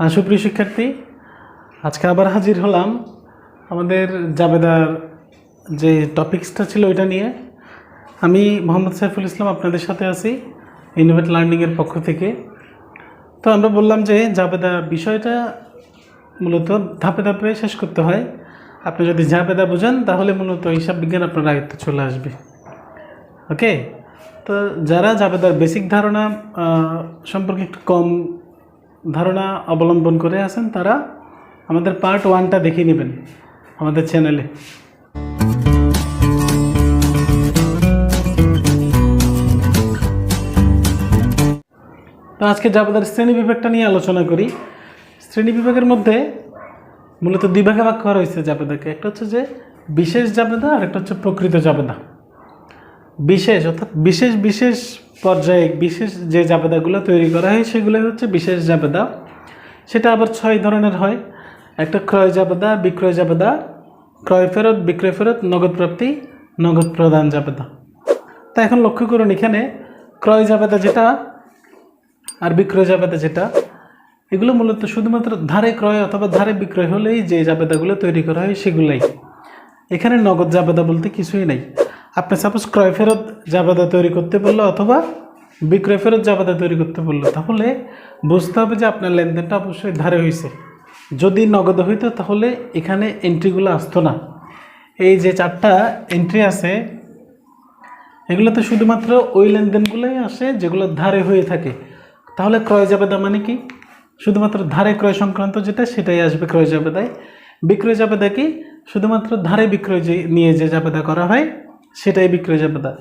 সুপ্রিয় শিক্ষার্থী, আজকে আবার হাজির হলাম আমাদের জাবেদার যে টপিক্সটা ছিল ওইটা নিয়ে। আমি মোহাম্মদ সাইফুল ইসলাম আপনাদের সাথে আছি ইনোভেট লার্নিংয়ের পক্ষ থেকে। তো আমরা বললাম যে জাবেদা বিষয়টা মূলত ধাপে ধাপে শেষ করতে হয়। আপনি যদি জাবেদা বোঝেন তাহলে মূলত হিসাব বিজ্ঞান আপনার আয়ত্তে চলে আসবে। ওকে, তো যারা জাবেদার বেসিক ধারণা সম্পর্কে একটু কম ধারণা অবলম্বন করে আছেন তারা আমাদের পার্ট 1টা দেখে নেবেন আমাদের চ্যানেলে। তো আজকে জাবেদার শ্রেণী বিভাগটা নিয়ে আলোচনা করি। শ্রেণী বিভাগের মধ্যে মূলত দুই ভাগে ভাগ করা হয়েছে জাবেদাকে। একটা হচ্ছে যে বিশেষ জাবেদা আর একটা হচ্ছে প্রকৃত জাবেদা। বিশেষ অর্থাৎ বিশেষ বিশেষ পর্যায়ে বিশেষ যে জাবেদাগুলো তৈরি করা হয় সেগুলোই হচ্ছে বিশেষ জাবেদা। সেটা আবার 6 ধরনের হয়। একটা ক্রয় জাবেদা, বিক্রয় জাবেদা, ক্রয় ফেরত, বিক্রয় ফেরত, নগদ প্রাপ্তি, নগদ প্রদান জাবেদা। তা এখন লক্ষ্য করুন, এখানে ক্রয় জাবেদা যেটা আর বিক্রয় জাবেদা যেটা, এগুলো মূলত শুধুমাত্র ধারে ক্রয় অথবা ধারে বিক্রয় হলেই যে জাবেদাগুলো তৈরি করা হয় সেগুলাই। এখানে নগদ জাবেদা বলতে কিছুই নাই। আপনি সাপোজ ক্রয় ফেরত জাবেদা তৈরি করতে বললো অথবা বিক্রয় ফেরত জাবেদা তৈরি করতে বললো, তাহলে বুঝতে হবে যে আপনার লেনদেনটা অবশ্যই ধারে হয়েছে। যদি নগদ হইতো তাহলে এখানে এন্ট্রিগুলো আসতো না। এই যে 4টা এন্ট্রি আছে এগুলো তো শুধুমাত্র ওই লেনদেনগুলোই আসে যেগুলো ধারে হয়ে থাকে। তাহলে ক্রয় জাবেদা মানে কি? শুধুমাত্র ধারে ক্রয় সংক্রান্ত যেটা সেটাই আসবে ক্রয় জাবেদায়। বিক্রয় জাবেদা কি? শুধুমাত্র ধারে বিক্রয় নিয়ে যে জাবেদা করা হয় সেটাই বিক্রয় জাবেদা।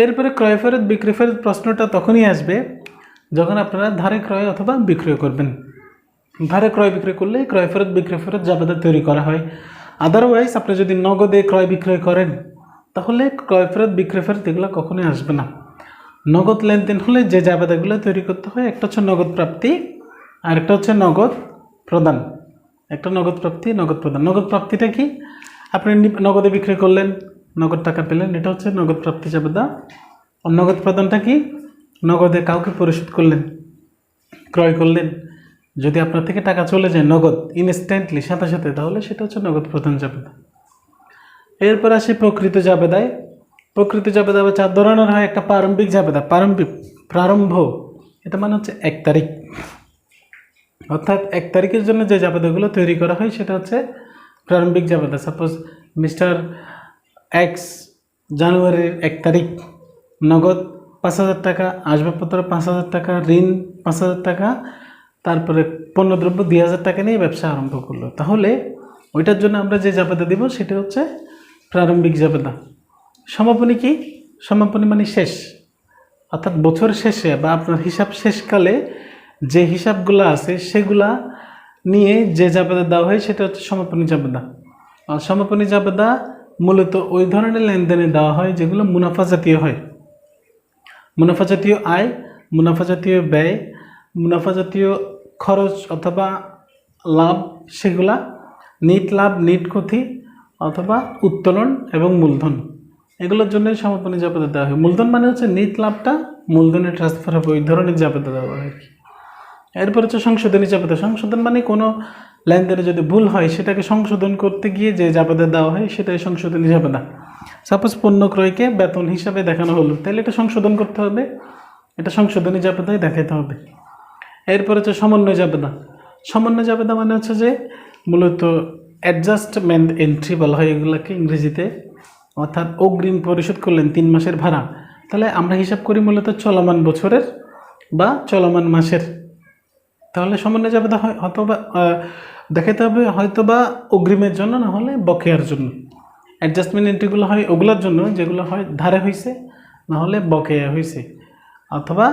এরপরে ক্রয় ফেরত, বিক্রয় ফেরত প্রশ্নটা তখনই আসবে যখন আপনারা ধারে ক্রয় অথবা বিক্রয় করবেন। ধারে ক্রয় বিক্রয় করলে ক্রয় ফেরত, বিক্রয় ফেরত জাবেদা তৈরি করা হয়। আদারওয়াইজ আপনি যদি নগদে ক্রয় বিক্রয় করেন তাহলে ক্রয় ফেরত, বিক্রয় ফেরত এগুলো কখনোই আসবে না। নগদ লেনদেন হলে যে জাবেদাগুলো তৈরি করতে হয়, একটা হচ্ছে নগদ প্রাপ্তি আর একটা হচ্ছে নগদ প্রদান। একটা নগদ প্রাপ্তি, নগদ প্রদান। নগদ প্রাপ্তিটা কি? আপনি নগদে বিক্রয় করলেন, নগদ টাকা পেলেন, এটা হচ্ছে নগদ প্রাপ্তি জাবেদা। আর নগদ প্রদানটা কি? নগদে কাউকে পরিশোধ করলেন, ক্রয় করলেন, যদি আপনার থেকে টাকা চলে যায় নগদ ইনস্ট্যান্টলি সাথে সাথে, তাহলে সেটা হচ্ছে নগদ প্রদান জাবেদা। এরপর আসি প্রকৃত জাবেদায়। প্রকৃত জাবেদা আবার 4 ধরনের হয়। একটা প্রারম্ভিক জাবেদা, প্রারম্ভ, এটা মানে হচ্ছে 1 তারিখ, অর্থাৎ 1 তারিখের জন্য যে জাবেদাগুলো তৈরি করা হয় সেটা হচ্ছে প্রারম্ভিক জাবেদা। সাপোজ মিস্টার এক্স জানুয়ারির 1 তারিখ নগদ 5,000 টাকা, আসবাবপত্র 5,000 টাকা, ঋণ 5,000 টাকা, তারপরে পণ্যদ্রব্য 2,000 টাকা নিয়ে ব্যবসা আরম্ভ করলো, তাহলে ওইটার জন্য আমরা যে জাবেদা দিব সেটা হচ্ছে প্রারম্ভিক জাবেদা। সমাপনী কি? সমাপনী মানে শেষ, অর্থাৎ বছর শেষে বা আপনার হিসাব শেষকালে যে হিসাবগুলো আছে সেগুলা নিয়ে যে জাবেদা দেওয়া হয় সেটা হচ্ছে সমাপনী জাবেদা। আর সমাপনী জাবেদা মূলত ওই ধরনের লেনদেনে দেওয়া হয় যেগুলো মুনাফা জাতীয় হয়। মুনাফা জাতীয় আয়, মুনাফা জাতীয় ব্যয়, মুনাফা জাতীয় খরচ অথবা লাভ, সেগুলা নিট লাভ, নিট ক্ষতি অথবা উত্তোলন এবং মূলধন, এগুলোর জন্য সমাপনী জাবেদা দেওয়া হয়। মূলধন মানে হচ্ছে নিট লাভটা মূলধনে ট্রান্সফার হবে, ওই ধরনের জাবেদা দেওয়া হয় আর কি। এরপর হচ্ছে সংশোধনী জাবেদা। সংশোধন মানে কোনো লেনদেনে যদি ভুল হয় সেটাকে সংশোধন করতে গিয়ে যে জাবেদা দেওয়া হয় সেটাই সংশোধনী জাবেদা। সাপোজ পণ্য ক্রয়কে বেতন হিসাবে দেখানো হলো, তাহলে এটা সংশোধন করতে হবে, এটা সংশোধনী জাবেদায় দেখাতে হবে। এরপর হচ্ছে সমন্বয় জাবেদা। সমন্বয় জাবেদা মানে হচ্ছে যে মূলত অ্যাডজাস্টমেন্ট এন্ট্রি বলা হয় এগুলোকে ইংরেজিতে। অর্থাৎ অগ্রিম পরিশোধ করলেন 3 মাসের ভাড়া, তাহলে আমরা হিসাব করি মূলত চলমান বছরের বা চলমান মাসের, তাহলে সমন্বয় জাবেদা হয় অথবা দেখাতে হবে হয়তো বা অগ্রিমের জন্য, না হলে বকেয়ার জন্য। অ্যাডজাস্টমেন্ট এন্ট্রিগুলো হয় ওগুলোর জন্য যেগুলো হয় ধারে হয়েছে, না হলে বকেয়া হয়েছে অথবা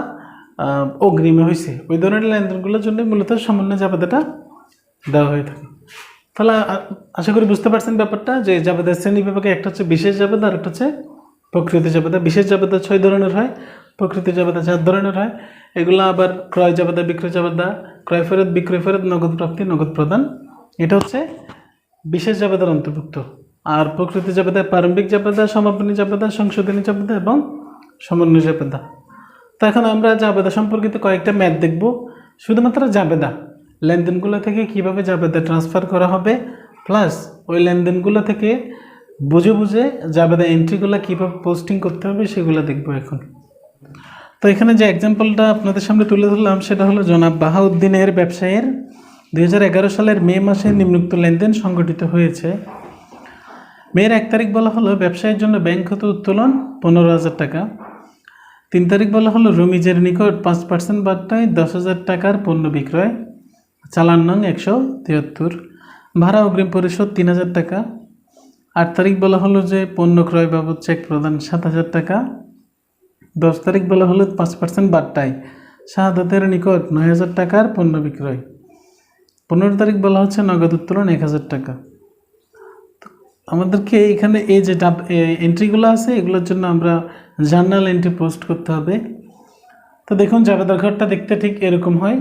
অগ্রিমে হয়েছে, ওই ধরনের লেনদেনগুলোর জন্য মূলত সমন্বয় জাবেদাটা দেওয়া হয়ে থাকে। তাহলে আশা করি বুঝতে পারছেন ব্যাপারটা, যে জাবেদার শ্রেণী বিভাগে একটা হচ্ছে বিশেষ জাবেদা আর একটা হচ্ছে প্রকৃত জাবেদা। বিশেষ জাবেদা 6 ধরনের হয়, প্রকৃত জাবেদা 4 ধরনের হয়। এগুলো আবার ক্রয় জাবেদা, বিক্রয় জাবেদা, ক্রয় ফেরত, বিক্রয় ফেরত, নগদ প্রাপ্তি, নগদ প্রদান, এটা হচ্ছে বিশেষ জাবেদার অন্তর্ভুক্ত। আর প্রকৃত জাবেদা প্রারম্ভিক জাবেদা, সমাপনী জাবেদা, সংশোধনী জাবেদা এবং সমন্বয় জাবেদা। তো এখন আমরা জাবেদা সম্পর্কিত কয়েকটা ম্যাথ দেখব। শুধুমাত্র জাবেদা, লেনদেনগুলো থেকে কিভাবে জাবেদা ট্রান্সফার করা হবে, প্লাস ওই লেনদেনগুলো থেকে বুঝে বুঝে জাবেদা এন্ট্রিগুলো কীভাবে পোস্টিং করতে হবে সেগুলো দেখব এখন। তো এখানে যে এক্সাম্পলটা আপনাদের সামনে তুলে ধরলাম সেটা হলো জনাব বাহাউদ্দিনের ব্যবসায়ের 2011 সালের মে মাসে নিম্নোক্ত লেনদেন সংগঠিত হয়েছে। মের 1 তারিখ বলা হলো ব্যবসায়ের জন্য ব্যাংক হতে উত্তোলন 15,000 টাকা। 3 তারিখ বলা হলো রমিজের নিকট 5% বার্তায় 10,000 টাকার পণ্য বিক্রয়, চালান নং 173, ভাড়া অগ্রিম পরিশোধ 3,000 টাকা। 8 তারিখ বলা হলো যে পণ্য ক্রয় বাবদ চেক প্রদান 7,000 টাকা। 10 তারিখ বলা হলো 5% বার্তায় শাহাদাতের নিকট 9,000 টাকার পণ্য বিক্রয়। 15 তারিখ বলা হচ্ছে নগদ উত্তোলন 1,000 টাকা। আমাদেরকে এখানে এই যে এন্ট্রিগুলো আছে এগুলোর জন্য আমরা জার্নাল এন্ট্রি পোস্ট করতে হবে। তো দেখুন জাবেদার ঘরটা দেখতে ঠিক এরকম হয়,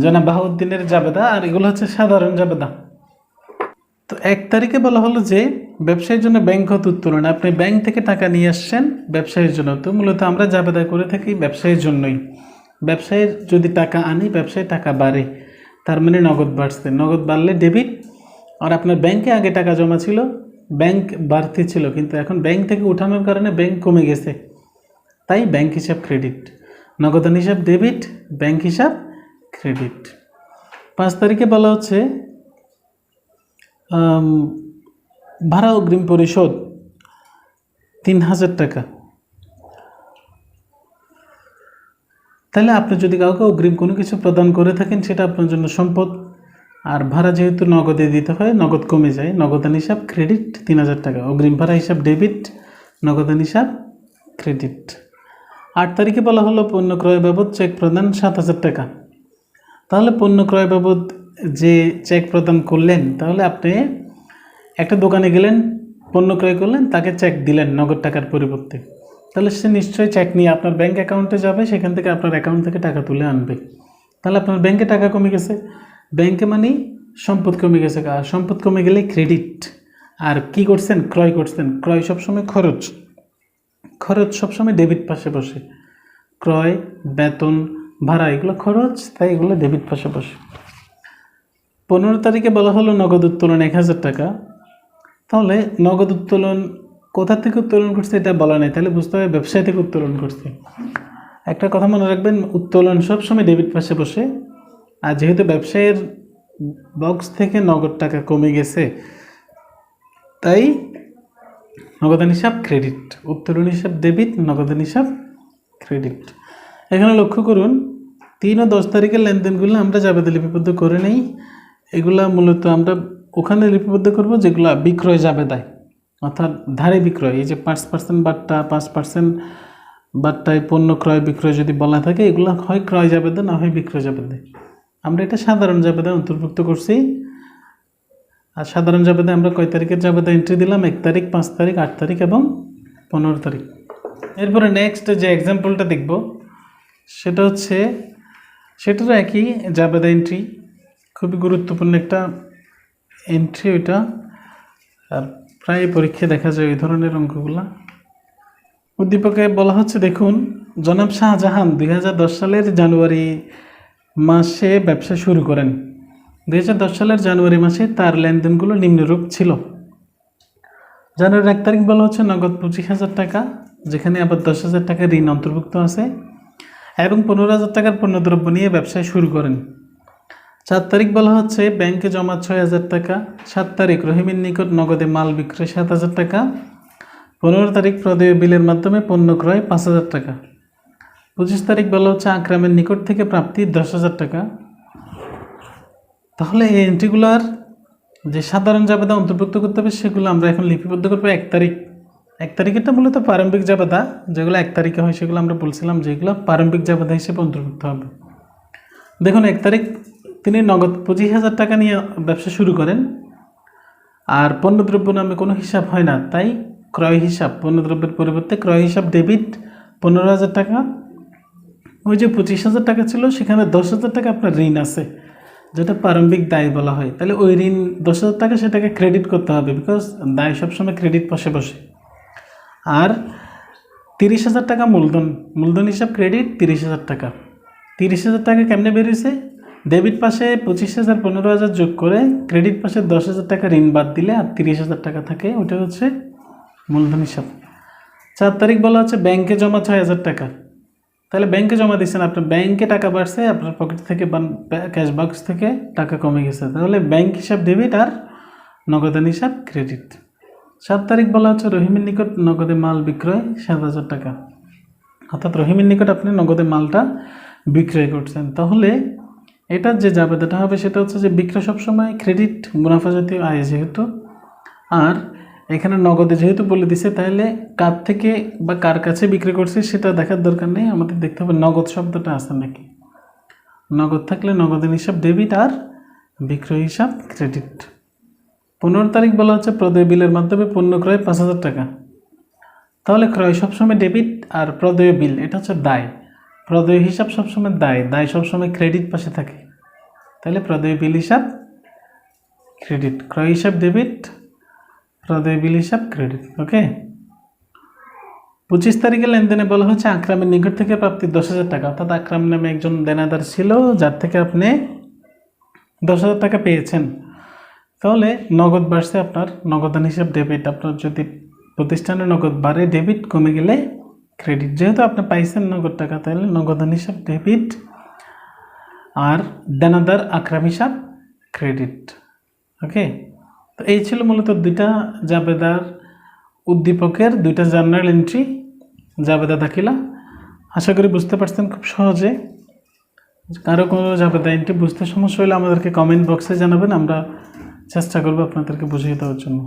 জনাব বাহাউদ্দিনের জাবেদা, আর এগুলো হচ্ছে সাধারণ জাবেদা। তো 1 তারিখে বলা হলো যে ব্যবসায়ের জন্য ব্যাংক হতে উত্তোলন, আপনি ব্যাংক থেকে টাকা নিয়ে আসছেন ব্যবসায়ের জন্য। তো মূলত আমরা জাবেদা করে থাকি ব্যবসায়ের জন্যই। ব্যবসায়ের যদি টাকা আনি ব্যবসায় টাকা বাড়ে, তার মানে নগদ বাড়ছে। নগদ বাড়লে ডেবিট, আর আপনার ব্যাংকে আগে টাকা জমা ছিল, ব্যাংক বাড়তি ছিল, কিন্তু এখন ব্যাংক থেকে উঠানোর কারণে ব্যাংক কমে গেছে, তাই ব্যাংক হিসাব ক্রেডিট। নগদান হিসাব ডেবিট, ব্যাংক হিসাব ক্রেডিট। 5 তারিখে বলা হচ্ছে ভাড়া অগ্রিম পরিশোধ 3,000 টাকা। তাহলে আপনি যদি কাউকে অগ্রিম কোনো কিছু প্রদান করে থাকেন সেটা আপনার জন্য সম্পদ, আর ভাড়া যেহেতু নগদে দিতে হয় নগদ কমে যায়, নগদান হিসাব ক্রেডিট 3,000 টাকা, অগ্রিম ভাড়া হিসাব ডেবিট, নগদান হিসাব ক্রেডিট। 8 তারিখে বলা হলো পণ্য ক্রয় বাবদ চেক প্রদান 7,000 টাকা। তাহলে পণ্য ক্রয় বাবদ যে চেক প্রদান করলেন, তাহলে আপনি একটা দোকানে গেলেন, পণ্য ক্রয় করলেন, তাকে চেক দিলেন নগদ টাকার পরিবর্তে, তাহলে সে নিশ্চয়ই চেক নিয়ে আপনার ব্যাংক অ্যাকাউন্টে যাবে, সেখান থেকে আপনার অ্যাকাউন্ট থেকে টাকা তুলে আনবে। তাহলে আপনার ব্যাংকে টাকা কমে গেছে, ব্যাংকে মানে সম্পদ কমে গেছে, আর সম্পদ কমে গেলে ক্রেডিট। আর কি করছেন? ক্রয় করছেন। ক্রয় সবসময় খরচ, খরচ সবসময় ডেবিট পাশে বসে। ক্রয়, বেতন, ভাড়া এগুলো খরচ, তাই এগুলো ডেবিট পাশে বসে। 15 তারিখে বলা হলো নগদ উত্তোলন 1,000 টাকা। তাহলে নগদ উত্তোলন কোথা থেকে উত্তোলন করছে এটা বলা নেই, তাহলে বুঝতে হবে ব্যবসায় থেকে উত্তোলন করছে। একটা কথা মনে রাখবেন, উত্তোলন সবসময় ডেবিট পাশে বসে, আর যেহেতু ব্যবসায়ের বক্স থেকে নগদ টাকা কমে গেছে, তাই নগদান হিসাব ক্রেডিট, উত্তোলন হিসাব ডেবিট, নগদান হিসাব ক্রেডিট। এখানে লক্ষ্য করুন 3 ও 10 তারিখের লেনদেনগুলো আমরা জাবেদা লিপিবদ্ধ করে নেই। এগুলা মূলত আমরা ওখানে লিপিবদ্ধ করব যেগুলো বিক্রয় জাবেদায়, অর্থাৎ ধারে বিক্রয়। এই যে 5% বাট্টা, 5% বাট্টায় পণ্য ক্রয় বিক্রয় যদি বলা থাকে, এগুলো হয় ক্রয় জাবেদা, না হয় বিক্রয় জাবেদা। আমরা এটা সাধারণ জাবেদা অন্তর্ভুক্ত করছি। আর সাধারণ জাবেদা আমরা কয় তারিখের জাবেদা এন্ট্রি দিলাম? 1 তারিখ, 5 তারিখ, 8 তারিখ এবং 15 তারিখ। এরপরে নেক্সট যে এক্সাম্পলটা দেখব সেটা হচ্ছে, সেটারও একই জাবেদা এন্ট্রি, খুবই গুরুত্বপূর্ণ একটা এন্ট্রি ওইটা, আর প্রায় পরীক্ষায় দেখা যায় ওই ধরনের অঙ্কগুলা। উদ্দীপকে বলা হচ্ছে, দেখুন জনাব শাহজাহান 2010 সালের জানুয়ারি মাসে ব্যবসা শুরু করেন। 2010 সালের জানুয়ারি মাসে তার লেনদেনগুলো নিম্নরূপ ছিল। জানুয়ারির 1 তারিখ বলা হচ্ছে নগদ 25,000 টাকা, যেখানে আবার 10,000 টাকা ঋণ অন্তর্ভুক্ত আছে, এবং 15,000 টাকার পণ্যদ্রব্য নিয়ে ব্যবসায় শুরু করেন। 4 তারিখ বলা হচ্ছে ব্যাংকে জমা 6,000 টাকা। 7 তারিখ রহিমের নিকট নগদে মাল বিক্রয় 7,000 টাকা। 15 তারিখ প্রদেয় বিলের মাধ্যমে পণ্য ক্রয় 5,000 টাকা। 25 তারিখ বলা হচ্ছে আকরামের নিকট থেকে প্রাপ্তি 10,000 টাকা। তাহলে এই এন্ট্রিগুলার যে সাধারণ জাবেদা অন্তর্ভুক্ত করতে হবে সেগুলো আমরা এখন লিপিবদ্ধ করবো 1 তারিখ। 1 তারিখেরটা মূলত প্রারম্ভিক জাবেদা, যেগুলো 1 তারিখে হয় সেগুলো আমরা বলছিলাম যেগুলো প্রারম্ভিক জাবেদা হিসেবে অন্তর্ভুক্ত হবে। দেখুন 1 তারিখ তিনি নগদ 25,000 টাকা নিয়ে ব্যবসা শুরু করেন, আর পণ্যদ্রব্য নামে কোনো হিসাব হয় না, তাই ক্রয় হিসাব, পণ্যদ্রব্যের পরিবর্তে ক্রয় হিসাব ডেবিট 15,000 টাকা। ওই যে 25,000 টাকা ছিল সেখানে 10,000 টাকা আপনার ঋণ আছে, যেটা প্রারম্ভিক দায় বলা হয়। তাহলে ওই ঋণ 10,000 টাকা সেটাকে ক্রেডিট করতে হবে, বিকজ দায় সবসময় ক্রেডিট পাশে বসে। আর 30,000 টাকা মূলধন, মূলধন হিসাব ক্রেডিট 30,000 টাকা। 30,000 টাকা কেমনে বেরিয়েছে? ডেবিট পাশে 25,000 15,000 যোগ করে ক্রেডিট পাশে 10,000 টাকা ঋণ বাদ দিলে আর 30,000 টাকা থাকে, ওটা হচ্ছে মূলধন হিসাব। 4 তারিখ বলা হচ্ছে ব্যাংকে জমা 6,000 টাকা। তাহলে ব্যাংকে জমা দিচ্ছেন, আপনার ব্যাংকে টাকা বাড়ছে, আপনার পকেট থেকে বা ক্যাশ বক্স থেকে টাকা কমে গেছে, তাহলে ব্যাংক হিসাব ডেবিট আর নগদান হিসাব ক্রেডিট। 7 তারিখ বলা হচ্ছে রহিমের নিকট নগদে মাল বিক্রয় 7,000 টাকা, অর্থাৎ রহিমের নিকট আপনি নগদে মালটা বিক্রয় করছেন। তাহলে এটার যে জাবেদাটা হবে সেটা হচ্ছে যে বিক্রয় সবসময় ক্রেডিট, মুনাফা জাতীয় আয় যেহেতু, আর এখানে নগদে যেহেতু বলে দিছে, তাহলে কার থেকে বা কার কাছে বিক্রি করছে সেটা দেখার দরকার নেই, আমাদের দেখতে হবে নগদ শব্দটা আছে নাকি। নগদ থাকলে নগদের হিসাব ডেবিট আর বিক্রয় হিসাব ক্রেডিট। 15 তারিখ বলা হচ্ছে প্রদেয় বিলের মাধ্যমে পণ্য ক্রয় 5,000 টাকা। তাহলে ক্রয় সবসময় ডেবিট আর প্রদেয় বিল এটা হচ্ছে দায়। প্রদেয় হিসাব সবসময় দায়, দায় সবসময় ক্রেডিট পাশে থাকে, তাহলে প্রদেয় বিল হিসাব ক্রেডিট, ক্রয় হিসাব ডেবিট, প্রদেয় বিল হিসাব ক্রেডিট। ওকে। 25 তারিখে লেনদেনে বলা হচ্ছে আকরামের নিকট থেকে প্রাপ্তি 10,000 টাকা, অর্থাৎ আকরাম নামে একজন দেনাদার ছিল যার থেকে আপনি 10,000 টাকা পেয়েছেন। তাহলে নগদ বাড়ছে, আপনার নগদান হিসাব ডেবিট। আপনার যদি প্রতিষ্ঠানে নগদ বাড়ে ডেবিট, কমে গেলে ক্রেডিট। যেহেতু আপনি পাইছেন নগদ টাকা, তাহলে নগদান হিসাব ডেবিট আর দেনাদার আকরাম হিসাব ক্রেডিট। ওকে। তো এই ছিল মূলত দুইটা জাবেদার উদ্দীপকের দুইটা জার্নাল এন্ট্রি, জাবেদা দাখিলা। আশা করি বুঝতে পারছেন খুব সহজে। কারো কোনো জাবেদা এন্ট্রি বুঝতে সমস্যা হলে আমাদেরকে কমেন্ট বক্সে জানাবেন, আমরা চেষ্টা করব আপনাদেরকে বুঝিয়ে দেওয়ার জন্য।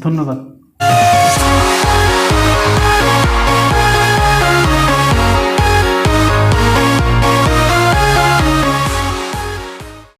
ধন্যবাদ।